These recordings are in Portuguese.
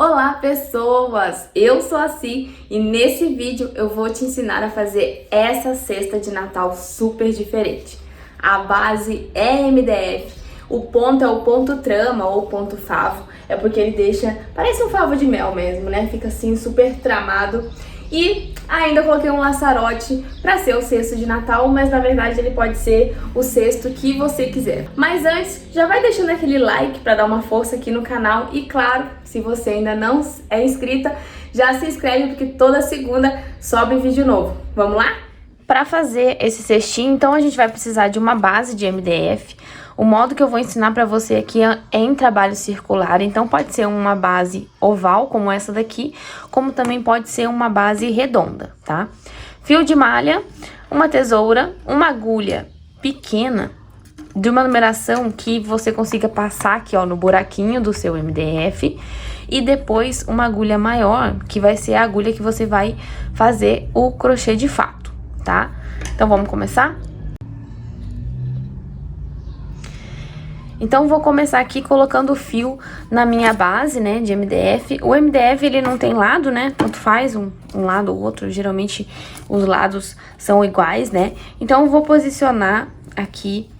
Olá pessoas, eu sou a Si e nesse vídeo eu vou te ensinar a fazer essa cesta de Natal super diferente. A base é MDF, o ponto é o ponto trama ou ponto favo, é porque ele deixa, parece um favo de mel mesmo, né? Fica assim super tramado. E ainda coloquei um laçarote para ser o cesto de Natal, mas na verdade ele pode ser o cesto que você quiser. Mas antes, já vai deixando aquele like para dar uma força aqui no canal e claro, se você ainda não é inscrita, já se inscreve porque toda segunda sobe vídeo novo. Vamos lá? Para fazer esse cestinho, então a gente vai precisar de uma base de MDF. O modo que eu vou ensinar para você aqui é em trabalho circular, então pode ser uma base oval, como essa daqui, como também pode ser uma base redonda, tá? Fio de malha, uma tesoura, uma agulha pequena, de uma numeração que você consiga passar aqui, ó, no buraquinho do seu MDF, e depois uma agulha maior, que vai ser a agulha que você vai fazer o crochê de fato, tá? Então, vamos começar? Então, vou começar aqui colocando o fio na minha base, né, de MDF. O MDF, ele não tem lado, né, tanto faz um lado ou outro, geralmente os lados são iguais, né. Então, eu vou posicionar aqui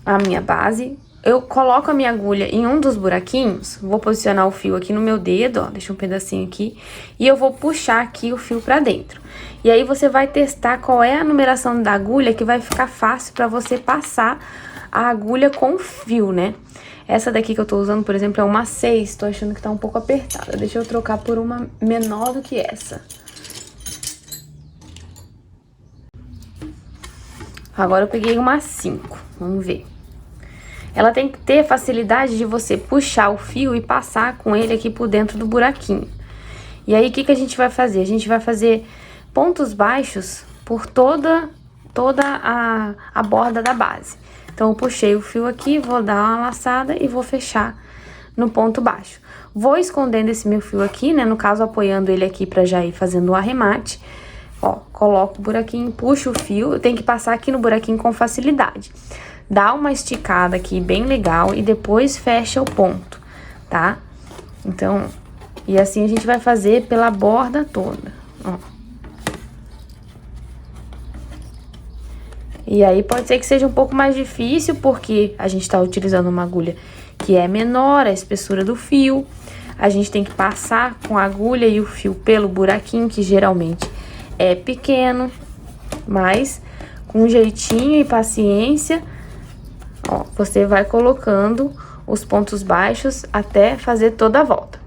a minha base. Eu coloco a minha agulha em um dos buraquinhos, vou posicionar o fio aqui no meu dedo, ó, deixa um pedacinho aqui, e eu vou puxar aqui o fio pra dentro. E aí, você vai testar qual é a numeração da agulha que vai ficar fácil pra você passar a agulha com fio, né? Essa daqui que eu tô usando, por exemplo, é uma 6, tô achando que tá um pouco apertada. Deixa eu trocar por uma menor do que essa. Agora eu peguei uma 5, vamos ver. Ela tem que ter facilidade de você puxar o fio e passar com ele aqui por dentro do buraquinho. E aí, o que que a gente vai fazer? A gente vai fazer pontos baixos por toda a borda da base. Então, eu puxei o fio aqui, vou dar uma laçada e vou fechar no ponto baixo. Vou escondendo esse meu fio aqui, né? No caso, apoiando ele aqui pra já ir fazendo o arremate. Ó, coloco o buraquinho, puxo o fio. Eu tenho que passar aqui no buraquinho com facilidade. Dá uma esticada aqui bem legal e depois fecha o ponto, tá? Então, e assim a gente vai fazer pela borda toda, ó. E aí, pode ser que seja um pouco mais difícil, porque a gente tá utilizando uma agulha que é menor, a espessura do fio. A gente tem que passar com a agulha e o fio pelo buraquinho, que geralmente é pequeno. Mas, com jeitinho e paciência, ó, você vai colocando os pontos baixos até fazer toda a volta.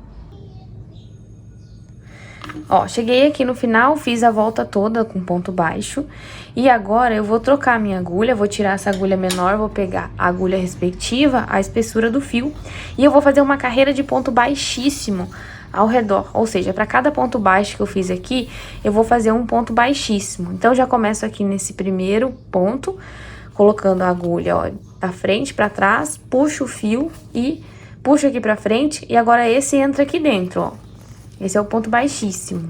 Ó, cheguei aqui no final, fiz a volta toda com ponto baixo. E agora eu vou trocar a minha agulha, vou tirar essa agulha menor, vou pegar a agulha respectiva, a espessura do fio. E eu vou fazer uma carreira de ponto baixíssimo ao redor. Ou seja, para cada ponto baixo que eu fiz aqui, eu vou fazer um ponto baixíssimo. Então, já começo aqui nesse primeiro ponto, colocando a agulha, ó, da frente para trás, puxo o fio e puxo aqui pra frente. E agora esse entra aqui dentro, ó. Esse é o ponto baixíssimo.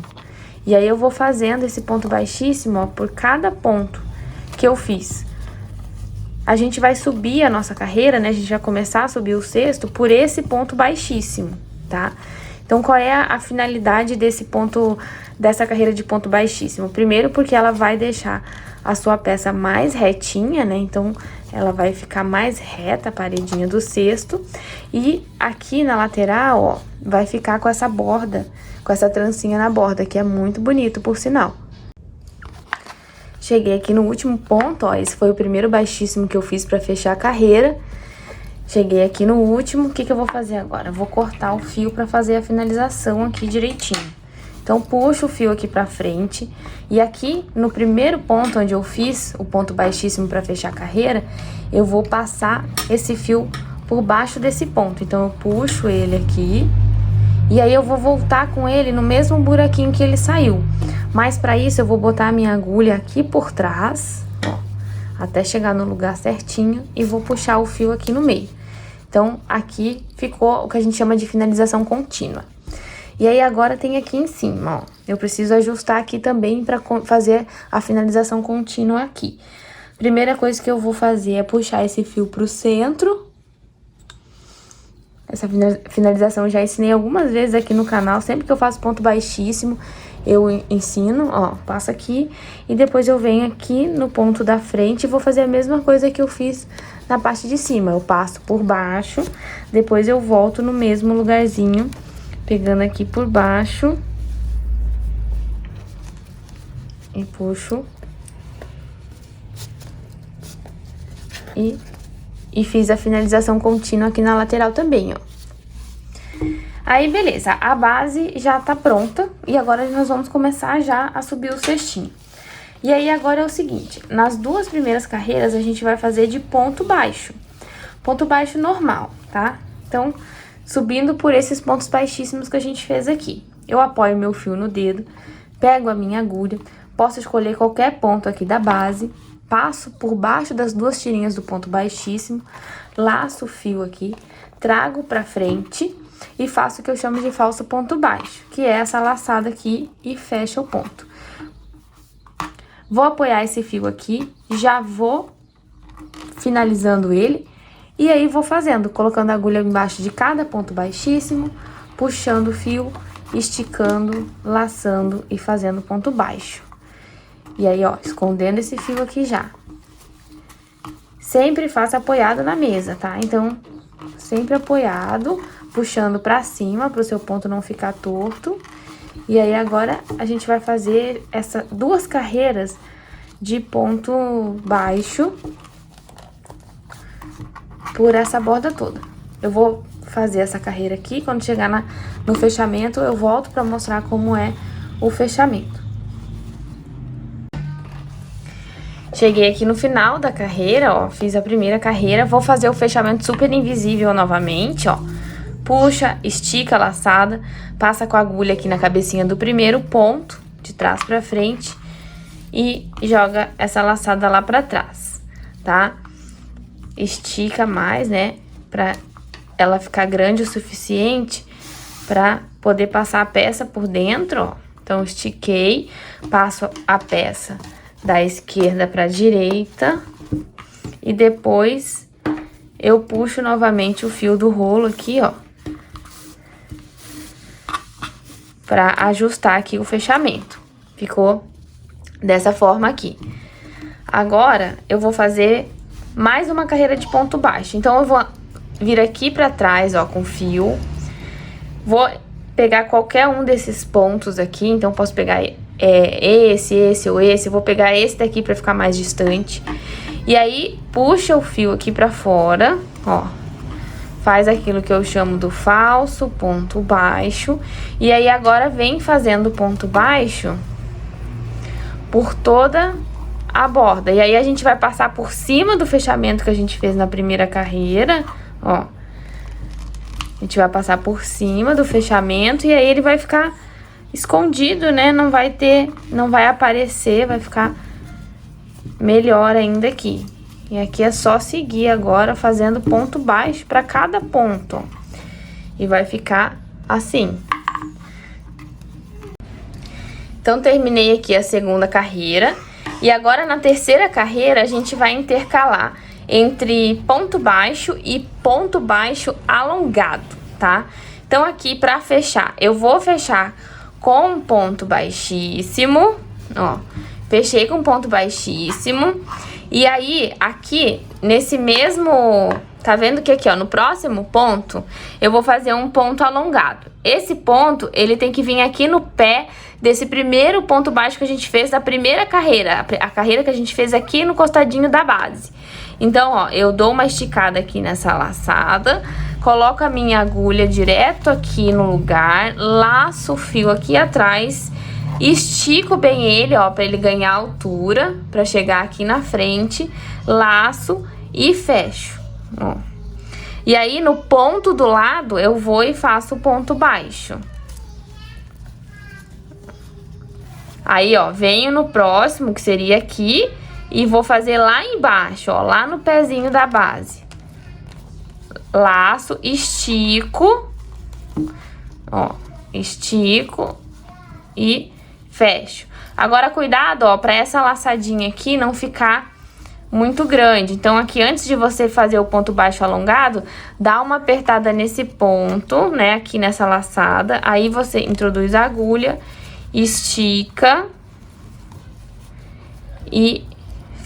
E aí, eu vou fazendo esse ponto baixíssimo, ó, por cada ponto que eu fiz. A gente vai subir a nossa carreira, né? A gente vai começar a subir o cesto por esse ponto baixíssimo, tá? Então, qual é a finalidade desse ponto, dessa carreira de ponto baixíssimo? Primeiro, porque ela vai deixar a sua peça mais retinha, né? Então, ela vai ficar mais reta a paredinha do cesto. E aqui na lateral, ó, vai ficar com essa borda, com essa trancinha na borda, que é muito bonito, por sinal. Cheguei aqui no último ponto, ó, esse foi o primeiro baixíssimo que eu fiz pra fechar a carreira. Cheguei aqui no último, o que que eu vou fazer agora? Eu vou cortar o fio pra fazer a finalização aqui direitinho. Então, puxo o fio aqui pra frente. E aqui, no primeiro ponto onde eu fiz o ponto baixíssimo pra fechar a carreira, eu vou passar esse fio por baixo desse ponto. Então, eu puxo ele aqui. E aí, eu vou voltar com ele no mesmo buraquinho que ele saiu. Mas, pra isso, eu vou botar a minha agulha aqui por trás, ó, até chegar no lugar certinho. E vou puxar o fio aqui no meio. Então, aqui ficou o que a gente chama de finalização contínua. E aí, agora tem aqui em cima, ó. Eu preciso ajustar aqui também pra fazer a finalização contínua aqui. Primeira coisa que eu vou fazer é puxar esse fio pro centro. Essa finalização eu já ensinei algumas vezes aqui no canal. Sempre que eu faço ponto baixíssimo, eu ensino, ó, passo aqui e depois eu venho aqui no ponto da frente e vou fazer a mesma coisa que eu fiz na parte de cima. Eu passo por baixo, depois eu volto no mesmo lugarzinho, pegando aqui por baixo e puxo e fiz a finalização contínua aqui na lateral também, ó. Aí, beleza, a base já tá pronta e agora nós vamos começar já a subir o cestinho. E aí, agora é o seguinte, nas duas primeiras carreiras a gente vai fazer de ponto baixo normal, tá? Então, subindo por esses pontos baixíssimos que a gente fez aqui. Eu apoio meu fio no dedo, pego a minha agulha, posso escolher qualquer ponto aqui da base, passo por baixo das duas tirinhas do ponto baixíssimo, laço o fio aqui, trago pra frente e faço o que eu chamo de falso ponto baixo, que é essa laçada aqui e fecha o ponto. Vou apoiar esse fio aqui, já vou finalizando ele e aí vou fazendo, colocando a agulha embaixo de cada ponto baixíssimo, puxando o fio, esticando, laçando e fazendo ponto baixo. E aí, ó, escondendo esse fio aqui já. Sempre faça apoiado na mesa, tá? Então, sempre apoiado, puxando pra cima, pro seu ponto não ficar torto. E aí, agora, a gente vai fazer essas duas carreiras de ponto baixo por essa borda toda. Eu vou fazer essa carreira aqui, quando chegar no fechamento, eu volto pra mostrar como é o fechamento. Cheguei aqui no final da carreira, ó, fiz a primeira carreira, vou fazer o fechamento super invisível novamente, ó. Puxa, estica a laçada, passa com a agulha aqui na cabecinha do primeiro ponto, de trás pra frente, e joga essa laçada lá pra trás, tá? Estica mais, né, pra ela ficar grande o suficiente pra poder passar a peça por dentro, ó. Então, estiquei, passo a peça da esquerda para a direita e depois eu puxo novamente o fio do rolo aqui, ó, para ajustar aqui o fechamento. Ficou dessa forma aqui. Agora eu vou fazer mais uma carreira de ponto baixo. Então eu vou vir aqui para trás, ó, com fio. Vou pegar qualquer um desses pontos aqui, então posso pegar esse ou esse. Eu vou pegar esse daqui pra ficar mais distante. E aí, puxa o fio aqui pra fora, ó. Faz aquilo que eu chamo do falso ponto baixo. E aí, agora vem fazendo ponto baixo por toda a borda. E aí, a gente vai passar por cima do fechamento que a gente fez na primeira carreira, ó. A gente vai passar por cima do fechamento e aí ele vai ficar escondido, né? Não vai aparecer, vai ficar melhor ainda aqui. E aqui é só seguir agora fazendo ponto baixo para cada ponto, ó. E vai ficar assim. Então, terminei aqui a segunda carreira. E agora, na terceira carreira, a gente vai intercalar entre ponto baixo e ponto baixo alongado, tá? Então, aqui, pra fechar, eu vou fechar com um ponto baixíssimo, ó. Fechei com ponto baixíssimo. E aí, aqui, nesse mesmo... Tá vendo que aqui, ó, no próximo ponto, eu vou fazer um ponto alongado. Esse ponto, ele tem que vir aqui no pé desse primeiro ponto baixo que a gente fez da primeira carreira. A carreira que a gente fez aqui no costadinho da base. Então, ó, eu dou uma esticada aqui nessa laçada, coloco a minha agulha direto aqui no lugar, laço o fio aqui atrás, estico bem ele, ó, pra ele ganhar altura, pra chegar aqui na frente, laço e fecho, ó. E aí, no ponto do lado, eu vou e faço o ponto baixo. Aí, ó, venho no próximo, que seria aqui, e vou fazer lá embaixo, ó, lá no pezinho da base. Laço, estico, ó, estico e fecho. Agora, cuidado, ó, pra essa laçadinha aqui não ficar muito grande. Então, aqui, antes de você fazer o ponto baixo alongado, dá uma apertada nesse ponto, né? Aqui nessa laçada. Aí, você introduz a agulha, estica e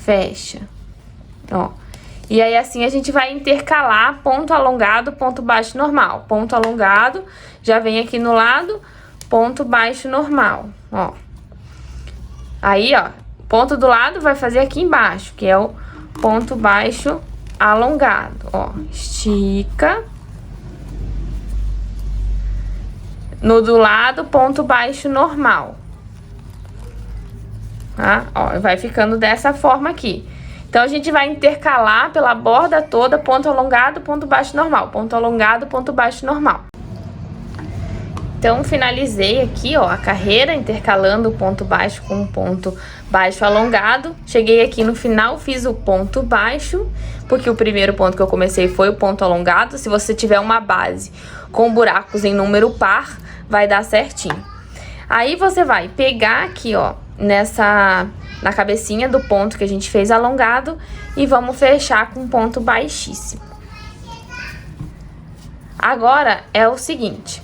fecha, ó. E aí, assim, a gente vai intercalar ponto alongado, ponto baixo normal. Ponto alongado, já vem aqui no lado, ponto baixo normal, ó. Aí, ó, ponto do lado vai fazer aqui embaixo, que é o ponto baixo alongado, ó. Estica. No do lado, ponto baixo normal. Tá? Ó, vai ficando dessa forma aqui. Então, a gente vai intercalar pela borda toda, ponto alongado, ponto baixo normal. Ponto alongado, ponto baixo normal. Então, finalizei aqui, ó, a carreira, intercalando o ponto baixo com o ponto baixo alongado. Cheguei aqui no final, fiz o ponto baixo, porque o primeiro ponto que eu comecei foi o ponto alongado. Se você tiver uma base com buracos em número par, vai dar certinho. Aí, você vai pegar aqui, ó, na cabecinha do ponto que a gente fez alongado e vamos fechar com ponto baixíssimo. Agora, é o seguinte...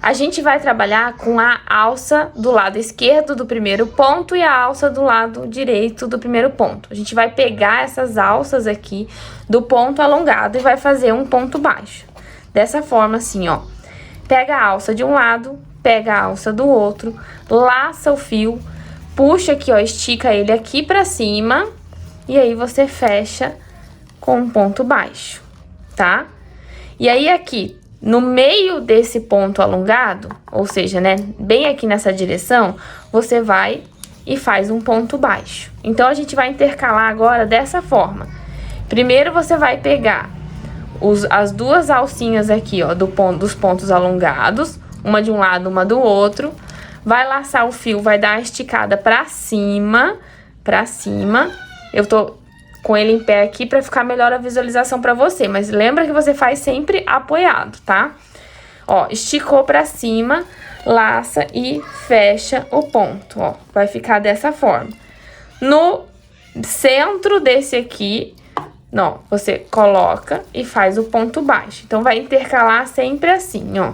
A gente vai trabalhar com a alça do lado esquerdo do primeiro ponto e a alça do lado direito do primeiro ponto. A gente vai pegar essas alças aqui do ponto alongado e vai fazer um ponto baixo. Dessa forma assim, ó. Pega a alça de um lado, pega a alça do outro, laça o fio, puxa aqui, ó, estica ele aqui pra cima e aí você fecha com um ponto baixo, tá? E aí aqui... No meio desse ponto alongado, ou seja, né, bem aqui nessa direção, você vai e faz um ponto baixo. Então, a gente vai intercalar agora dessa forma. Primeiro, você vai pegar as duas alcinhas aqui, ó, dos pontos alongados, uma de um lado, uma do outro. Vai laçar o fio, vai dar a esticada pra cima. Eu tô... com ele em pé aqui pra ficar melhor a visualização pra você. Mas lembra que você faz sempre apoiado, tá? Ó, esticou pra cima, laça e fecha o ponto, ó. Vai ficar dessa forma. No centro desse aqui, ó, você coloca e faz o ponto baixo. Então, vai intercalar sempre assim, ó.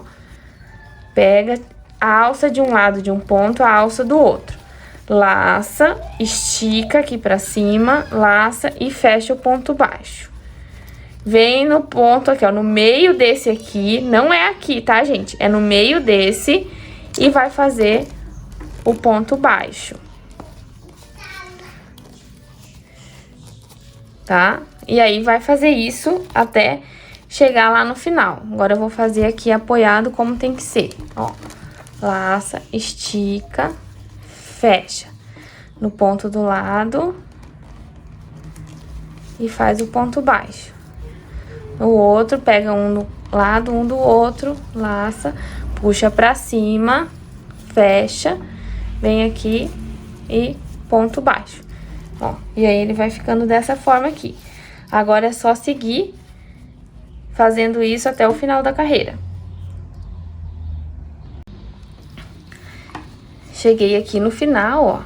Pega a alça de um lado de um ponto, a alça do outro. Laça, estica aqui pra cima, laça e fecha o ponto baixo. Vem no ponto aqui, ó, no meio desse aqui, não é aqui, tá, gente? É no meio desse e vai fazer o ponto baixo. Tá? E aí, vai fazer isso até chegar lá no final. Agora, eu vou fazer aqui apoiado como tem que ser, ó. Laça, estica... fecha no ponto do lado e faz o ponto baixo. O outro, pega um do lado, um do outro, laça, puxa pra cima, fecha, vem aqui e ponto baixo. Ó, e aí, ele vai ficando dessa forma aqui. Agora, é só seguir fazendo isso até o final da carreira. Cheguei aqui no final, ó.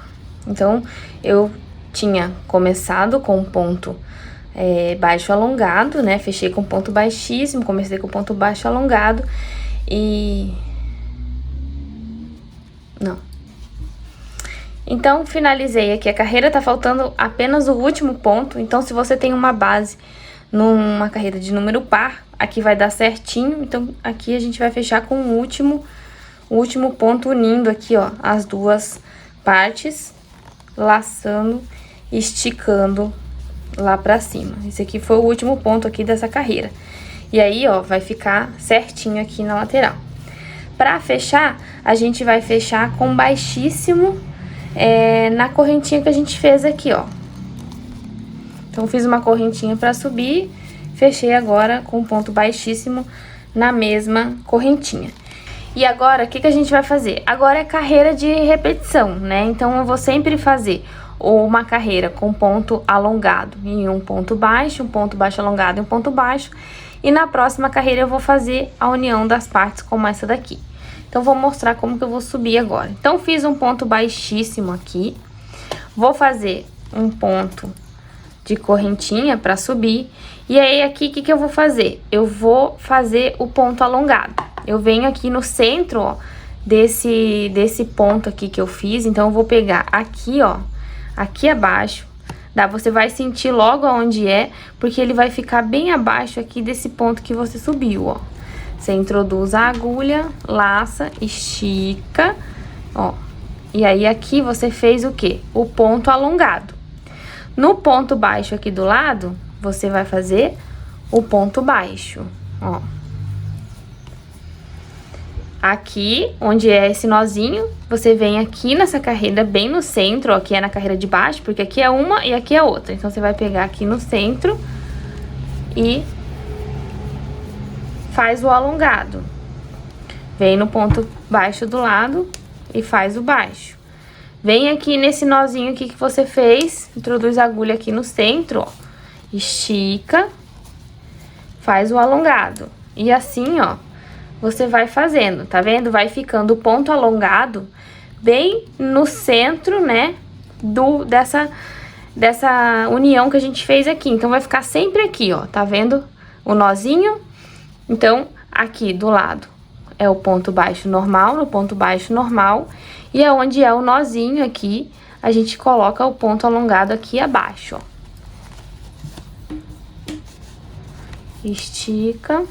Então, eu tinha começado com um ponto baixo alongado, né? Fechei com ponto baixíssimo, comecei com ponto baixo alongado e... Não. Então, finalizei aqui a carreira, tá faltando apenas o último ponto. Então, se você tem uma base numa carreira de número par, aqui vai dar certinho. Então, aqui a gente vai fechar com o último ponto, unindo aqui, ó, as duas partes, laçando, esticando lá pra cima. Esse aqui foi o último ponto aqui dessa carreira. E aí, ó, vai ficar certinho aqui na lateral. Pra fechar, a gente vai fechar com baixíssimo na correntinha que a gente fez aqui, ó. Então, fiz uma correntinha pra subir, fechei agora com ponto baixíssimo na mesma correntinha. E agora, o que a gente vai fazer? Agora é carreira de repetição, né? Então, eu vou sempre fazer uma carreira com ponto alongado em um ponto baixo alongado em um ponto baixo. E na próxima carreira eu vou fazer a união das partes como essa daqui. Então, vou mostrar como que eu vou subir agora. Então, fiz um ponto baixíssimo aqui. Vou fazer um ponto de correntinha pra subir. E aí, aqui, o que que eu vou fazer? Eu vou fazer o ponto alongado. Eu venho aqui no centro, ó, desse ponto aqui que eu fiz. Então, eu vou pegar aqui, ó, aqui abaixo. Você vai sentir logo aonde é, porque ele vai ficar bem abaixo aqui desse ponto que você subiu, ó. Você introduz a agulha, laça, estica, ó. E aí, aqui você fez o quê? O ponto alongado. No ponto baixo aqui do lado, você vai fazer o ponto baixo, ó. Aqui, onde é esse nozinho, você vem aqui nessa carreira, bem no centro, ó, que é na carreira de baixo, porque aqui é uma e aqui é outra. Então, você vai pegar aqui no centro e faz o alongado. Vem no ponto baixo do lado e faz o baixo. Vem aqui nesse nozinho aqui que você fez, introduz a agulha aqui no centro, ó. Estica, faz o alongado. E assim, ó, você vai fazendo, tá vendo? Vai ficando o ponto alongado bem no centro, né, dessa união que a gente fez aqui. Então, vai ficar sempre aqui, ó, tá vendo o nozinho? Então, aqui do lado é o ponto baixo normal, no ponto baixo normal. E é onde é o nozinho aqui, a gente coloca o ponto alongado aqui abaixo, ó. Estica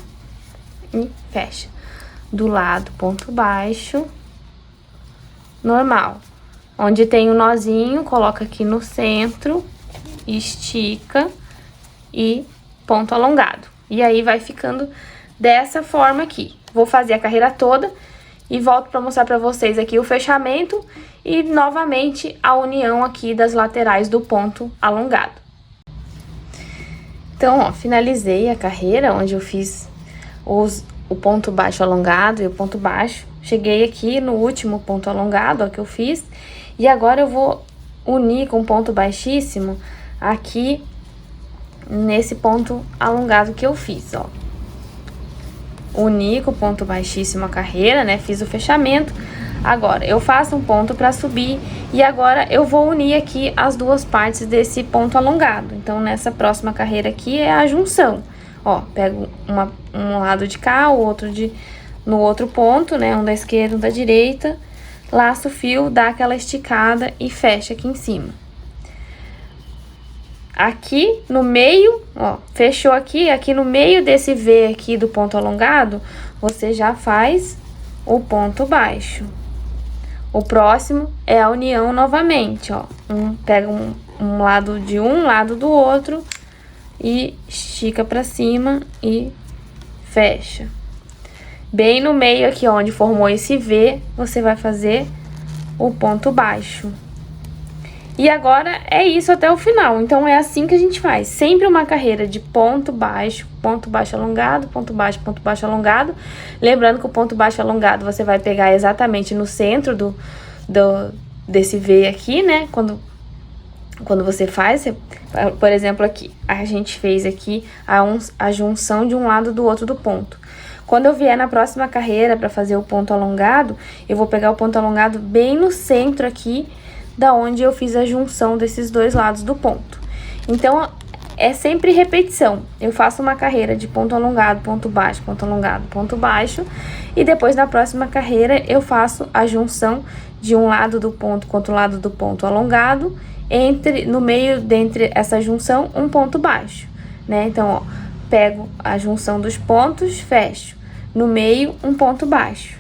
e fecha. Do lado, ponto baixo, normal. Onde tem o nozinho, coloca aqui no centro, estica e ponto alongado. E aí, vai ficando dessa forma aqui. Vou fazer a carreira toda e volto pra mostrar pra vocês aqui o fechamento e, novamente, a união aqui das laterais do ponto alongado. Então, ó, finalizei a carreira, onde eu fiz o ponto baixo alongado e o ponto baixo. Cheguei aqui no último ponto alongado, ó, que eu fiz. E agora eu vou unir com ponto baixíssimo aqui nesse ponto alongado que eu fiz, ó. Uni com o ponto baixíssimo a carreira, né? Fiz o fechamento. Agora, eu faço um ponto pra subir e agora eu vou unir aqui as duas partes desse ponto alongado. Então, nessa próxima carreira aqui é a junção. Ó, pego um lado de cá, o outro no outro ponto, né? Um da esquerda, um da direita. Laço o fio, dá aquela esticada e fecha aqui em cima. Aqui no meio, ó, fechou aqui no meio desse V aqui do ponto alongado, você já faz o ponto baixo. O próximo é a união novamente, ó. Pega um lado de um, lado do outro e estica pra cima e fecha. Bem no meio aqui, ó, onde formou esse V, você vai fazer o ponto baixo. E agora é isso até o final. Então, é assim que a gente faz. Sempre uma carreira de ponto baixo alongado, ponto baixo alongado. Lembrando que o ponto baixo alongado você vai pegar exatamente no centro desse V aqui, né? Quando você faz, por exemplo, aqui, a gente fez aqui a junção de um lado do outro do ponto. Quando eu vier na próxima carreira para fazer o ponto alongado, eu vou pegar o ponto alongado bem no centro aqui, da onde eu fiz a junção desses dois lados do ponto. Então, é sempre repetição. Eu faço uma carreira de ponto alongado, ponto baixo, ponto alongado, ponto baixo. E depois, na próxima carreira, eu faço a junção de um lado do ponto com outro lado do ponto alongado. No meio, dentre essa junção, um ponto baixo, né? Então, ó, pego a junção dos pontos, fecho. No meio, um ponto baixo.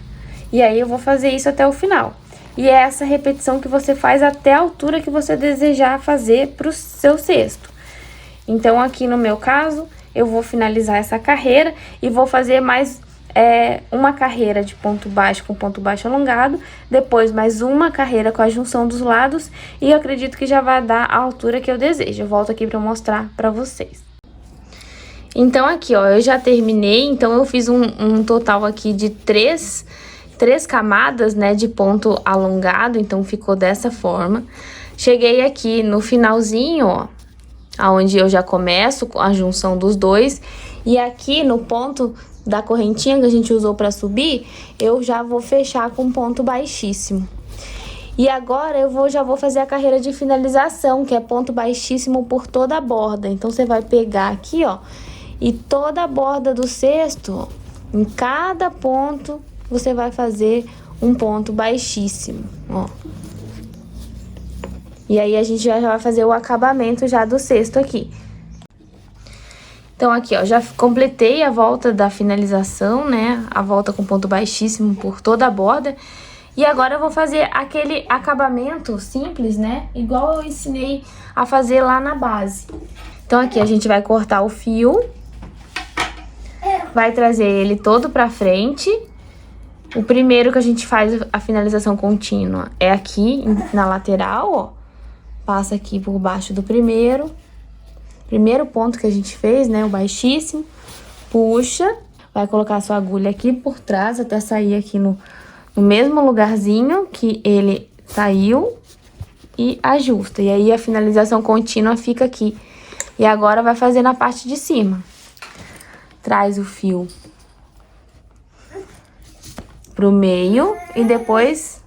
E aí, eu vou fazer isso até o final. E é essa repetição que você faz até a altura que você desejar fazer pro seu cesto. Então, aqui no meu caso, eu vou finalizar essa carreira e vou fazer mais uma carreira de ponto baixo com ponto baixo alongado. Depois, mais uma carreira com a junção dos lados. E eu acredito que já vai dar a altura que eu desejo. Eu volto aqui pra mostrar pra vocês. Então, aqui, ó, eu já terminei. Então, eu fiz um total aqui de três camadas, né, de ponto alongado, então ficou dessa forma. Cheguei aqui no finalzinho, ó, aonde eu já começo com a junção dos dois, e aqui no ponto da correntinha que a gente usou para subir, eu já vou fechar com ponto baixíssimo. E agora já vou fazer a carreira de finalização, que é ponto baixíssimo por toda a borda. Então, você vai pegar aqui, ó, e toda a borda do cesto, ó, em cada ponto, você vai fazer um ponto baixíssimo, ó. E aí, a gente já vai fazer o acabamento já do cesto aqui. Então, aqui, ó, já completei a volta da finalização, né? A volta com ponto baixíssimo por toda a borda. E agora eu vou fazer aquele acabamento simples, né? Igual eu ensinei a fazer lá na base. Então, aqui a gente vai cortar o fio. Vai trazer ele todo pra frente. O primeiro que a gente faz a finalização contínua é aqui na lateral, ó. Passa aqui por baixo do primeiro ponto que a gente fez, né, o baixíssimo, puxa, vai colocar a sua agulha aqui por trás até sair aqui no mesmo lugarzinho que ele saiu e ajusta. E aí a finalização contínua fica aqui. E agora vai fazer na parte de cima. Traz o fio pro meio e depois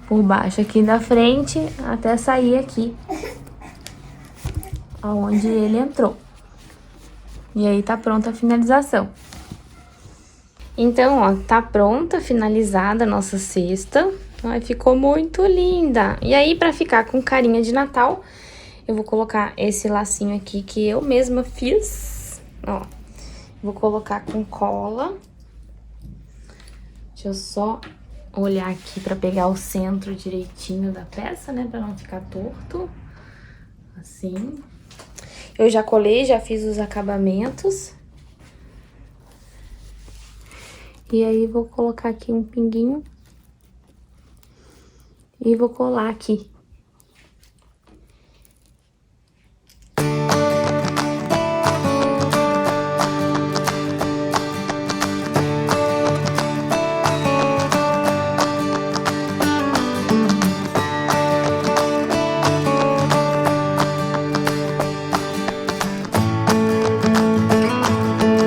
por baixo aqui da frente até sair aqui aonde ele entrou. E aí tá pronta a finalização. Então, ó, tá pronta, finalizada a nossa cesta. Ai, ficou muito linda. E aí, pra ficar com carinha de Natal, eu vou colocar esse lacinho aqui que eu mesma fiz. Ó, vou colocar com cola. Deixa eu só olhar aqui pra pegar o centro direitinho da peça, né? Pra não ficar torto. Assim. Eu já colei, já fiz os acabamentos. E aí, vou colocar aqui um pinguinho. E vou colar aqui.